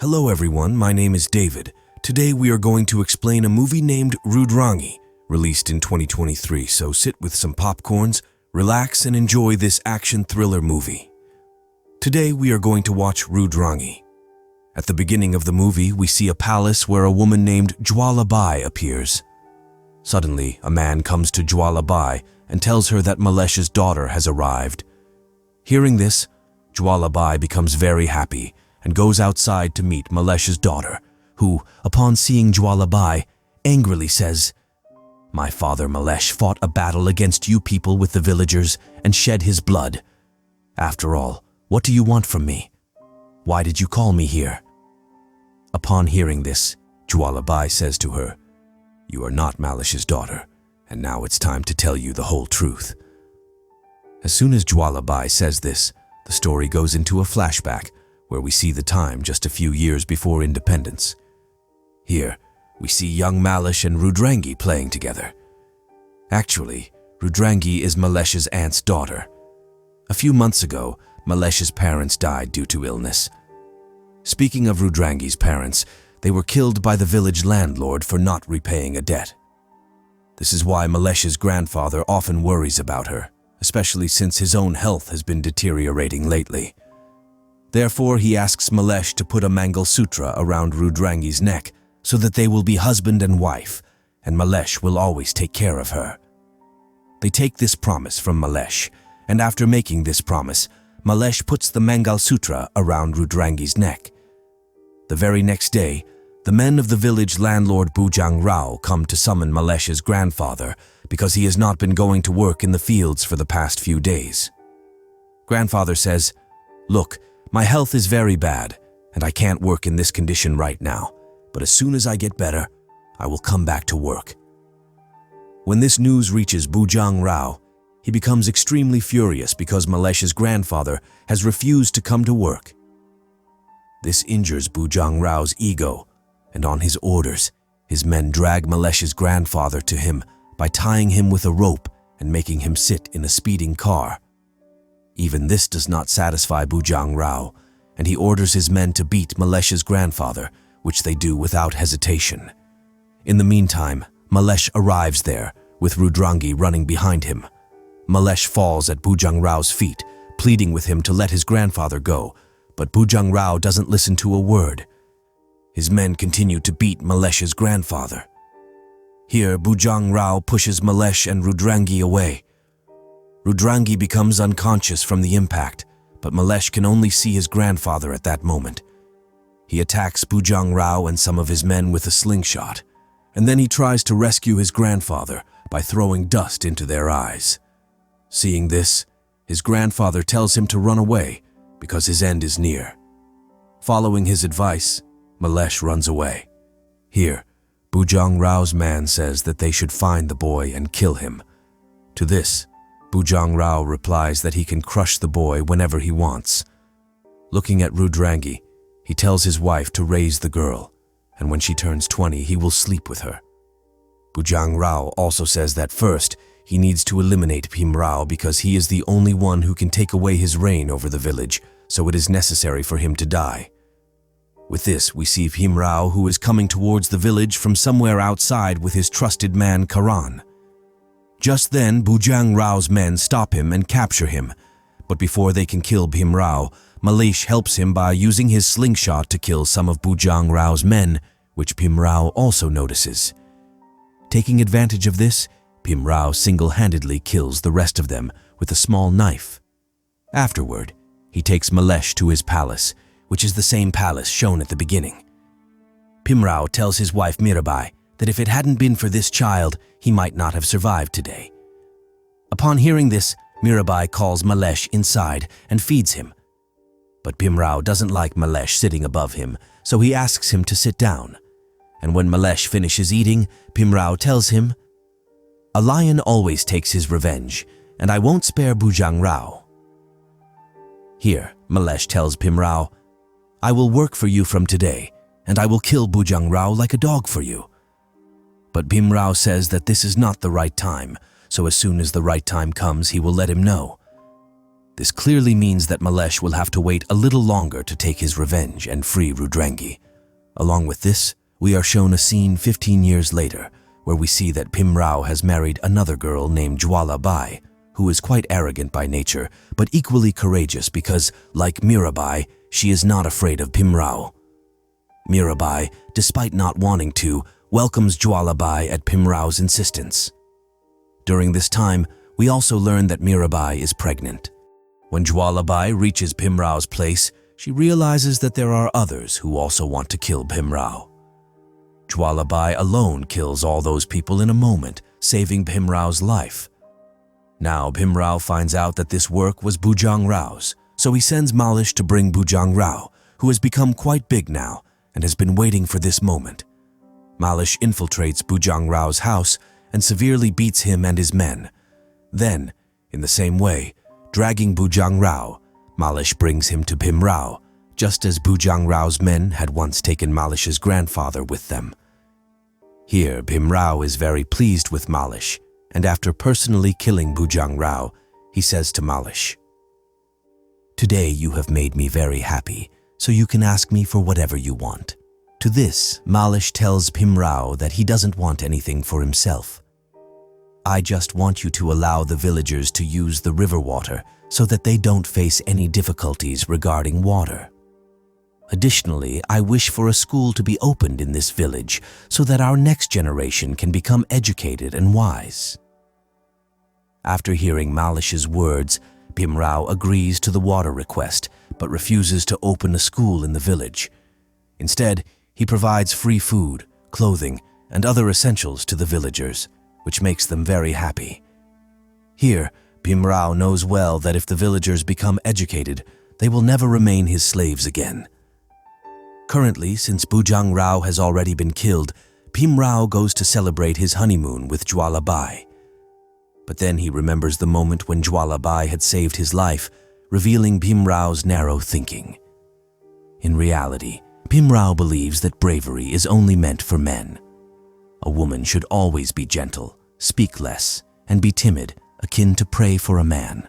Hello everyone, my name is David. Today we are going to explain a movie named Rudrangi, released in 2023, so sit with some popcorns, relax and enjoy this action thriller movie. Today we are going to watch Rudrangi. At the beginning of the movie, we see a palace where a woman named Jwala Bai appears. Suddenly, a man comes to Jwala Bai and tells her that Malesh's daughter has arrived. Hearing this, Jwala Bai becomes very happy and goes outside to meet Malesh's daughter, who, upon seeing Jwala Bai, angrily says, "My father Malesh fought a battle against you people with the villagers and shed his blood. After all, what do you want from me? Why did you call me here?" Upon hearing this, Jwala Bai says to her, "You are not Malesh's daughter, and now it's time to tell you the whole truth." As soon as Jwala Bai says this, the story goes into a flashback where we see the time just a few years before independence. Here, we see young Malish and Rudrangi playing together. Actually, Rudrangi is Malesh's aunt's daughter. A few months ago, Malesh's parents died due to illness. Speaking of Rudrangi's parents, they were killed by the village landlord for not repaying a debt. This is why Malesh's grandfather often worries about her, especially since his own health has been deteriorating lately. Therefore, he asks Malesh to put a Mangal Sutra around Rudrangi's neck so that they will be husband and wife, and Malesh will always take care of her. They take this promise from Malesh, and after making this promise, Malesh puts the Mangal Sutra around Rudrangi's neck. The very next day, the men of the village landlord Bujang Rao come to summon Malesh's grandfather because he has not been going to work in the fields for the past few days. Grandfather says, "Look, my health is very bad, and I can't work in this condition right now, but as soon as I get better, I will come back to work." When this news reaches Bujang Rao, he becomes extremely furious because Malesh's grandfather has refused to come to work. This injures Bujang Rao's ego, and on his orders, his men drag Malesh's grandfather to him by tying him with a rope and making him sit in a speeding car. Even this does not satisfy Bujang Rao, and he orders his men to beat Malesh's grandfather, which they do without hesitation. In the meantime, Malesh arrives there, with Rudrangi running behind him. Malesh falls at Bujang Rao's feet, pleading with him to let his grandfather go, but Bujang Rao doesn't listen to a word. His men continue to beat Malesh's grandfather. Here, Bujang Rao pushes Malesh and Rudrangi away. Rudrangi becomes unconscious from the impact, but Malesh can only see his grandfather at that moment. He attacks Bujang Rao and some of his men with a slingshot, and then he tries to rescue his grandfather by throwing dust into their eyes. Seeing this, his grandfather tells him to run away because his end is near. Following his advice, Malesh runs away. Here, Bujang Rao's man says that they should find the boy and kill him. To this, Bujang Rao replies that he can crush the boy whenever he wants. Looking at Rudrangi, he tells his wife to raise the girl, and when she turns 20, he will sleep with her. Bujang Rao also says that first, he needs to eliminate Bhim Rao because he is the only one who can take away his reign over the village, so it is necessary for him to die. With this, we see Bhim Rao, who is coming towards the village from somewhere outside with his trusted man Karan. Just then, Bujang Rao's men stop him and capture him, but before they can kill Bhim Rao, Malesh helps him by using his slingshot to kill some of Bujang Rao's men, which Bhim Rao also notices. Taking advantage of this, Bhim Rao single-handedly kills the rest of them with a small knife. Afterward, he takes Malesh to his palace, which is the same palace shown at the beginning. Bhim Rao tells his wife Mirabai that if it hadn't been for this child, he might not have survived today. Upon hearing this, Mirabai calls Malesh inside and feeds him. But Bhim Rao doesn't like Malesh sitting above him, so he asks him to sit down. And when Malesh finishes eating, Bhim Rao tells him, "A lion always takes his revenge, and I won't spare Bujang Rao." Here, Malesh tells Bhim Rao, "I will work for you from today, and I will kill Bujang Rao like a dog for you." But Bhim Rao says that this is not the right time, so as soon as the right time comes, he will let him know. This clearly means that Malesh will have to wait a little longer to take his revenge and free Rudrangi. Along with this, we are shown a scene 15 years later, where we see that Bhimrao has married another girl named Jwala Bai, who is quite arrogant by nature, but equally courageous because, like Mirabai, she is not afraid of Bhimrao. Mirabai, despite not wanting to, welcomes Jwala Bai at Bhimrao's insistence. During this time, we also learn that Mirabai is pregnant. When Jwala Bai reaches Bhimrao's place, she realizes that there are others who also want to kill Bhimrao. Jwala Bai alone kills all those people in a moment, saving Bhimrao's life. Now Bhimrao finds out that this work was Bujang Rao's, so he sends Malish to bring Bujang Rao, who has become quite big now and has been waiting for this moment. Malish infiltrates Bujang Rao's house and severely beats him and his men. Then, in the same way, dragging Bujang Rao, Malish brings him to Bhimrao, just as Bujang Rao's men had once taken Malish's grandfather with them. Here, Bhimrao is very pleased with Malish, and after personally killing Bujang Rao, he says to Malish, "Today you have made me very happy, so you can ask me for whatever you want." To this, Malish tells Bhimrao that he doesn't want anything for himself. "I just want you to allow the villagers to use the river water so that they don't face any difficulties regarding water. Additionally, I wish for a school to be opened in this village so that our next generation can become educated and wise." After hearing Malish's words, Bhimrao agrees to the water request but refuses to open a school in the village. Instead, he provides free food, clothing, and other essentials to the villagers, which makes them very happy. Here, Bhimrao knows well that if the villagers become educated, they will never remain his slaves again. Currently, since Bujang Rao has already been killed, Bhimrao goes to celebrate his honeymoon with Jwala Bai. But then he remembers the moment when Jwala Bai had saved his life, revealing Bhimrao's narrow thinking. In reality, Bhimrao believes that bravery is only meant for men. A woman should always be gentle, speak less, and be timid, akin to prey for a man.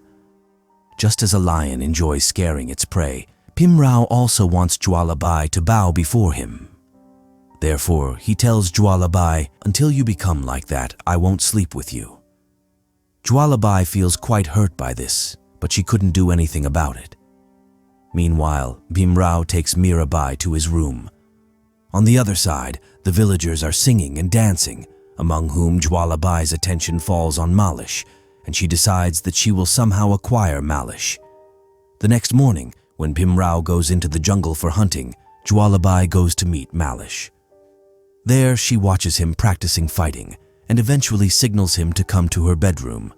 Just as a lion enjoys scaring its prey, Bhimrao also wants Jwala Bai to bow before him. Therefore, he tells Jwala Bai, "Until you become like that, I won't sleep with you." Jwala Bai feels quite hurt by this, but she couldn't do anything about it. Meanwhile, Bhimrao takes Mirabai to his room. On the other side, the villagers are singing and dancing, among whom Jwala Bai's attention falls on Malish, and she decides that she will somehow acquire Malish. The next morning, when Bhimrao goes into the jungle for hunting, Jwala Bai goes to meet Malish. There, she watches him practicing fighting and eventually signals him to come to her bedroom.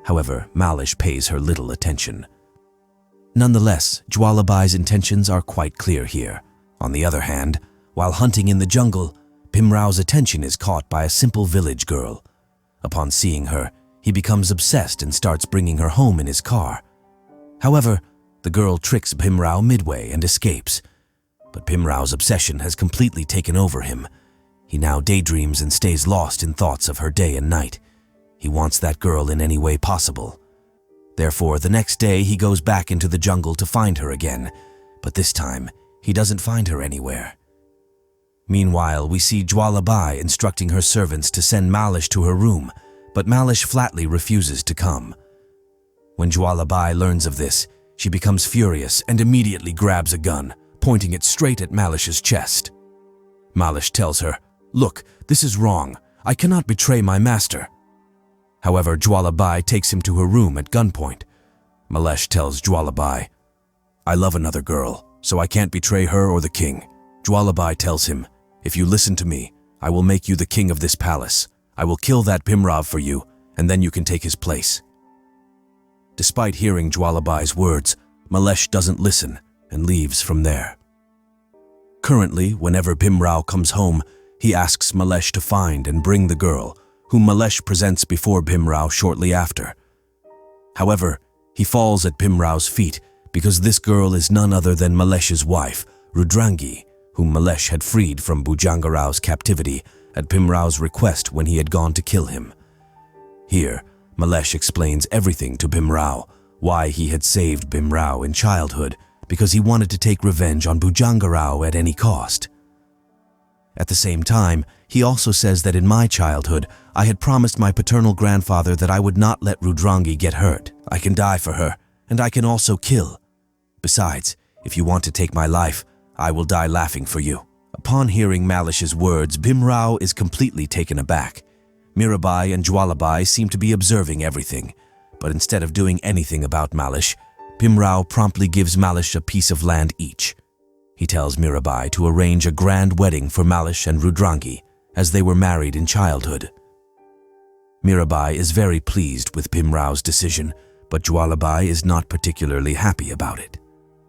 However, Malish pays her little attention. Nonetheless, Jwala Bai's intentions are quite clear here. On the other hand, while hunting in the jungle, Bhimrao's attention is caught by a simple village girl. Upon seeing her, he becomes obsessed and starts bringing her home in his car. However, the girl tricks Bhimrao midway and escapes. But Bhimrao's obsession has completely taken over him. He now daydreams and stays lost in thoughts of her day and night. He wants that girl in any way possible. Therefore, the next day he goes back into the jungle to find her again, but this time he doesn't find her anywhere. Meanwhile, we see Jwala Bai instructing her servants to send Malish to her room, but Malish flatly refuses to come. When Jwala Bai learns of this, she becomes furious and immediately grabs a gun, pointing it straight at Malish's chest. Malish tells her, "Look, this is wrong. I cannot betray my master." However, Jwala Bai takes him to her room at gunpoint. Malesh tells Jwala Bai, "I love another girl, so I can't betray her or the king." Jwala Bai tells him, "If you listen to me, I will make you the king of this palace. I will kill that Bhimrao for you, and then you can take his place." Despite hearing Jwala Bai's words, Malesh doesn't listen and leaves from there. Currently, whenever Bhimrao comes home, he asks Malesh to find and bring the girl, whom Malesh presents before Bhimrao shortly after. However, he falls at Bhimrao's feet because this girl is none other than Malesh's wife, Rudrangi, whom Malesh had freed from Bujang Rao's captivity at Bhimrao's request when he had gone to kill him. Here, Malesh explains everything to Bhimrao, why he had saved Bhimrao in childhood, because he wanted to take revenge on Bhujangarao at any cost. At the same time, he also says that in my childhood, I had promised my paternal grandfather that I would not let Rudrangi get hurt. I can die for her, and I can also kill. Besides, if you want to take my life, I will die laughing for you. Upon hearing Malish's words, Bhimrao is completely taken aback. Mirabai and Jwala Bai seem to be observing everything, but instead of doing anything about Malish, Bhimrao promptly gives Malish a piece of land each. He tells Mirabai to arrange a grand wedding for Malish and Rudrangi, as they were married in childhood. Mirabai is very pleased with Bhimrao's decision, but Jwala Bai is not particularly happy about it.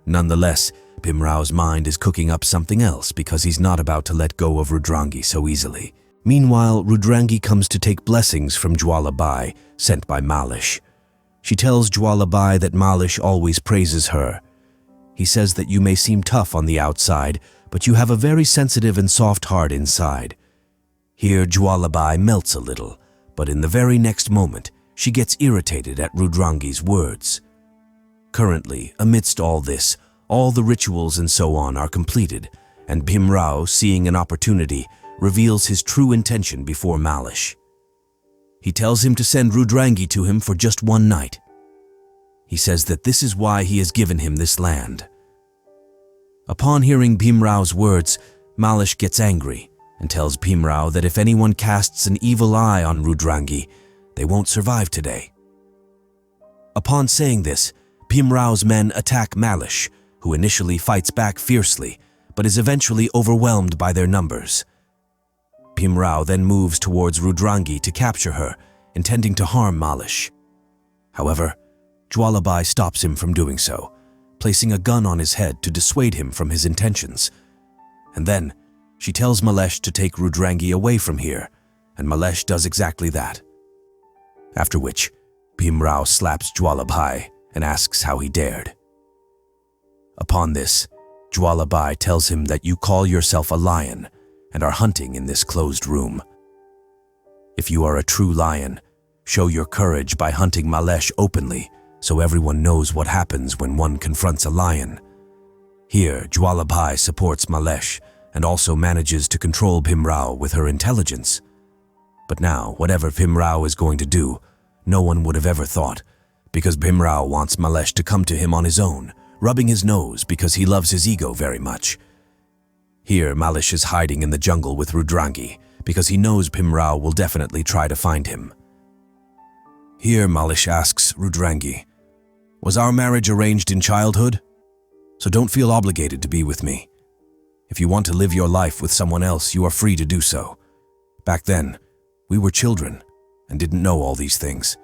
Nonetheless, Bhimrao's mind is cooking up something else because he's not about to let go of Rudrangi so easily. Meanwhile, Rudrangi comes to take blessings from Jwala Bai, sent by Malish. She tells Jwala Bai that Malish always praises her. He says that you may seem tough on the outside, but you have a very sensitive and soft heart inside. Here, Jwala Bai melts a little, but in the very next moment, she gets irritated at Rudrangi's words. Currently, amidst all this, all the rituals and so on are completed, and Bhimrao, seeing an opportunity, reveals his true intention before Malish. He tells him to send Rudrangi to him for just one night. He says that this is why he has given him this land. Upon hearing Bhimrao's words, Malish gets angry and tells Bhimrao that if anyone casts an evil eye on Rudrangi, they won't survive today. Upon saying this, Bhimrao's men attack Malish, who initially fights back fiercely, but is eventually overwhelmed by their numbers. Bhimrao then moves towards Rudrangi to capture her, intending to harm Malish. However, Jwala Bai stops him from doing so, placing a gun on his head to dissuade him from his intentions. And then, she tells Malesh to take Rudrangi away from here, and Malesh does exactly that. After which, Bhimrao slaps Jwala Bai and asks how he dared. Upon this, Jwala Bai tells him that you call yourself a lion and are hunting in this closed room. If you are a true lion, show your courage by hunting Malesh openly so everyone knows what happens when one confronts a lion. Here, Jwala Bai supports Malesh and also manages to control Bhimrao with her intelligence. But now, whatever Bhimrao is going to do, no one would have ever thought, because Bhimrao wants Malesh to come to him on his own, rubbing his nose because he loves his ego very much. Here, Malish is hiding in the jungle with Rudrangi because he knows Bhimrao will definitely try to find him. Here, Malish asks Rudrangi, "Was our marriage arranged in childhood? So don't feel obligated to be with me. If you want to live your life with someone else, you are free to do so. Back then, we were children and didn't know all these things."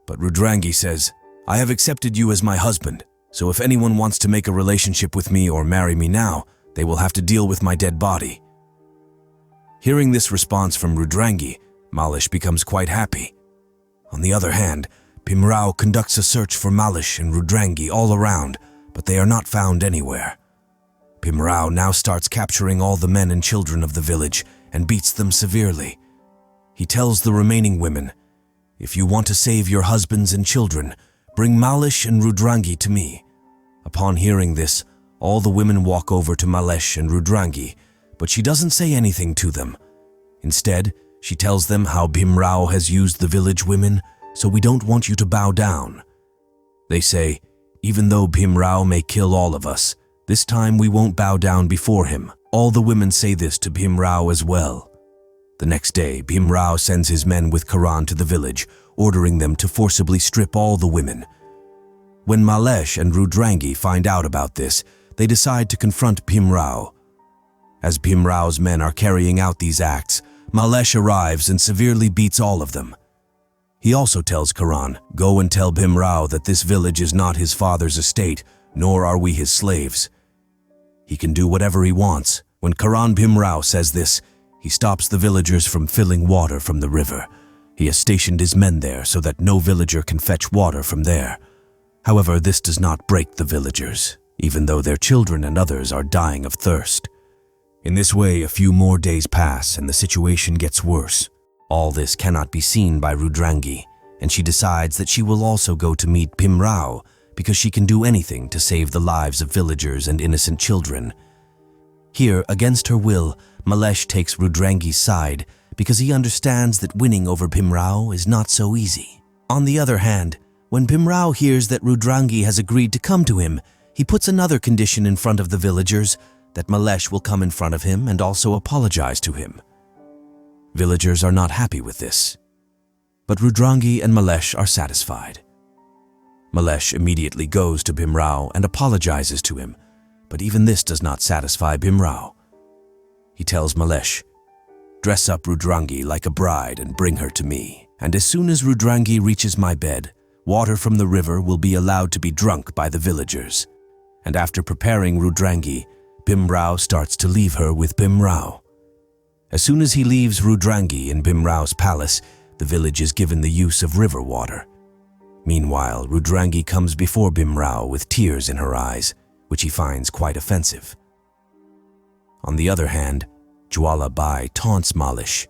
But Rudrangi says, "I have accepted you as my husband, so if anyone wants to make a relationship with me or marry me now, they will have to deal with my dead body." Hearing this response from Rudrangi, Malish becomes quite happy. On the other hand, Bhimrao conducts a search for Malish and Rudrangi all around, but they are not found anywhere. Bhimrao now starts capturing all the men and children of the village and beats them severely. He tells the remaining women, "If you want to save your husbands and children, bring Malish and Rudrangi to me." Upon hearing this, all the women walk over to Malesh and Rudrangi, but she doesn't say anything to them. Instead, she tells them how Bhimrao has used the village women, so we don't want you to bow down. They say, "Even though Bhimrao may kill all of us, this time we won't bow down before him." All the women say this to Bhimrao as well. The next day, Bhimrao sends his men with Karan to the village, ordering them to forcibly strip all the women. When Malesh and Rudrangi find out about this, they decide to confront Bhimrao. As Bhimrao's men are carrying out these acts, Malesh arrives and severely beats all of them. He also tells Karan, "Go and tell Bhimrao that this village is not his father's estate, nor are we his slaves. He can do whatever he wants." When Karan Bhimrao says this, he stops the villagers from filling water from the river. He has stationed his men there so that no villager can fetch water from there. However, this does not break the villagers, even though their children and others are dying of thirst. In this way, a few more days pass and the situation gets worse. All this cannot be seen by Rudrangi, and she decides that she will also go to meet Bhimrao because she can do anything to save the lives of villagers and innocent children. Here, against her will, Malesh takes Rudrangi's side because he understands that winning over Bhimrao is not so easy. On the other hand, when Bhimrao hears that Rudrangi has agreed to come to him, he puts another condition in front of the villagers, that Malesh will come in front of him and also apologize to him. Villagers are not happy with this, but Rudrangi and Malesh are satisfied. Malesh immediately goes to Bhimrao and apologizes to him, but even this does not satisfy Bhimrao. He tells Malesh, "Dress up Rudrangi like a bride and bring her to me, and as soon as Rudrangi reaches my bed, water from the river will be allowed to be drunk by the villagers." And after preparing Rudrangi, Bhimrao starts to leave her with Bhimrao. As soon as he leaves Rudrangi in Bhimrao's palace, the village is given the use of river water. Meanwhile, Rudrangi comes before Bhimrao with tears in her eyes, which he finds quite offensive. On the other hand, Jwala Bai taunts Malish.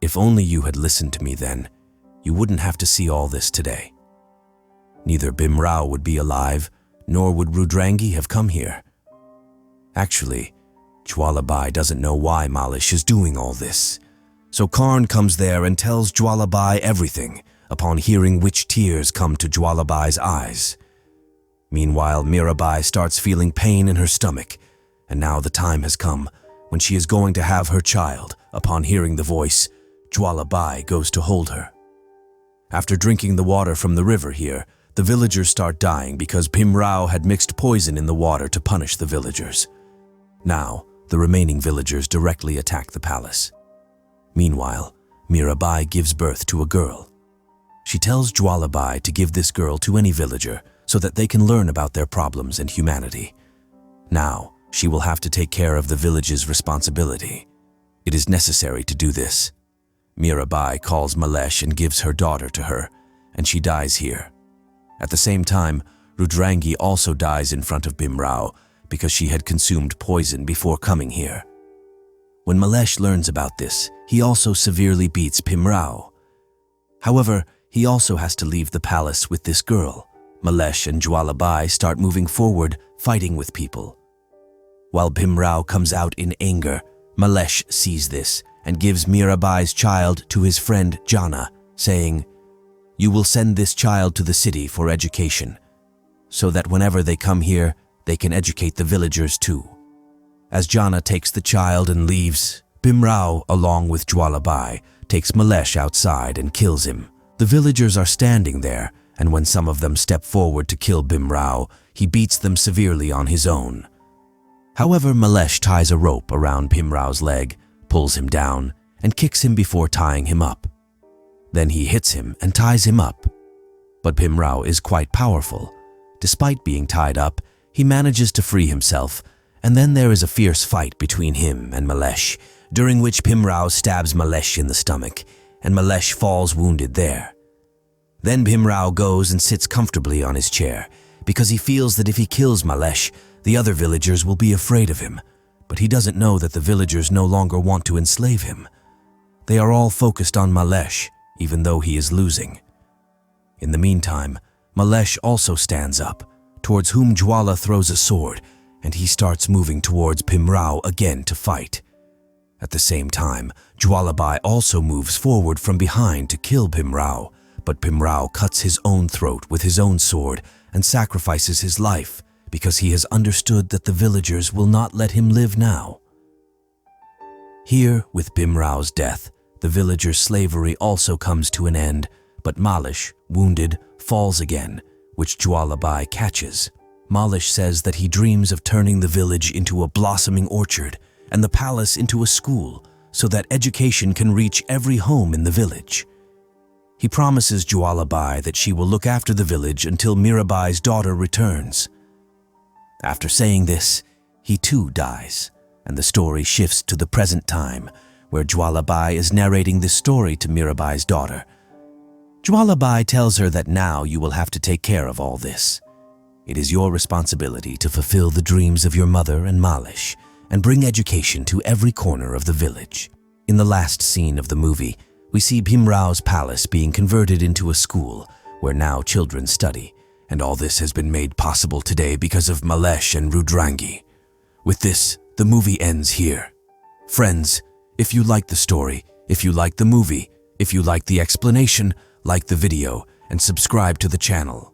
"If only you had listened to me then, you wouldn't have to see all this today. Neither Bhimrao would be alive, nor would Rudrangi have come here." Actually, Jwala Bai doesn't know why Malish is doing all this. So Karn comes there and tells Jwala Bai everything, upon hearing which tears come to Jwala Bai's eyes. Meanwhile, Mirabai starts feeling pain in her stomach, and now the time has come when she is going to have her child. Upon hearing the voice, Jwala Bai goes to hold her. After drinking the water from the river here, the villagers start dying because Bhimrao had mixed poison in the water to punish the villagers. Now, the remaining villagers directly attack the palace. Meanwhile, Mirabai gives birth to a girl. She tells Jwala Bai to give this girl to any villager so that they can learn about their problems and humanity. Now, she will have to take care of the village's responsibility. It is necessary to do this. Mirabai calls Malesh and gives her daughter to her, and she dies here. At the same time, Rudrangi also dies in front of Bhimrao because she had consumed poison before coming here. When Malesh learns about this, he also severely beats Bhimrao. However, he also has to leave the palace with this girl. Malesh and Jwala Bai start moving forward, fighting with people. While Bhimrao comes out in anger, Malesh sees this and gives Mirabai's child to his friend Jana, saying, "You will send this child to the city for education, so that whenever they come here, they can educate the villagers too." As Jana takes the child and leaves, Bhimrao, along with Jwala Bai, takes Malesh outside and kills him. The villagers are standing there, and when some of them step forward to kill Bhimrao, he beats them severely on his own. However, Malesh ties a rope around Bhimrao's leg, pulls him down, and kicks him before tying him up. Then he hits him and ties him up. But Bhimrao is quite powerful. Despite being tied up, he manages to free himself, and then there is a fierce fight between him and Malesh, during which Bhimrao stabs Malesh in the stomach, and Malesh falls wounded there. Then Bhimrao goes and sits comfortably on his chair, because he feels that if he kills Malesh, the other villagers will be afraid of him, but he doesn't know that the villagers no longer want to enslave him. They are all focused on Malesh, even though he is losing. In the meantime, Malesh also stands up, towards whom Jwala throws a sword, and he starts moving towards Bhimrao again to fight. At the same time, Jwala Bai also moves forward from behind to kill Bhimrao, but Bhimrao cuts his own throat with his own sword and sacrifices his life because he has understood that the villagers will not let him live now. Here, with Bhimrao's death, the villagers' slavery also comes to an end, but Malish, wounded, falls again, which Jwala Bai catches. Malish says that he dreams of turning the village into a blossoming orchard and the palace into a school so that education can reach every home in the village. He promises Jwala Bai that she will look after the village until Mirabai's daughter returns. After saying this, he too dies, and the story shifts to the present time, where Jwala Bai is narrating this story to Mirabai's daughter. Jwala Bai tells her that now you will have to take care of all this. It is your responsibility to fulfill the dreams of your mother and Malish, and bring education to every corner of the village. In the last scene of the movie, We see Bhimrao's palace being converted into a school where now children study, and all this has been made possible today because of Malesh and Rudrangi. With this, the movie ends here. Friends, if you like the story, if you like the movie, if you like the explanation, like the video and subscribe to the channel.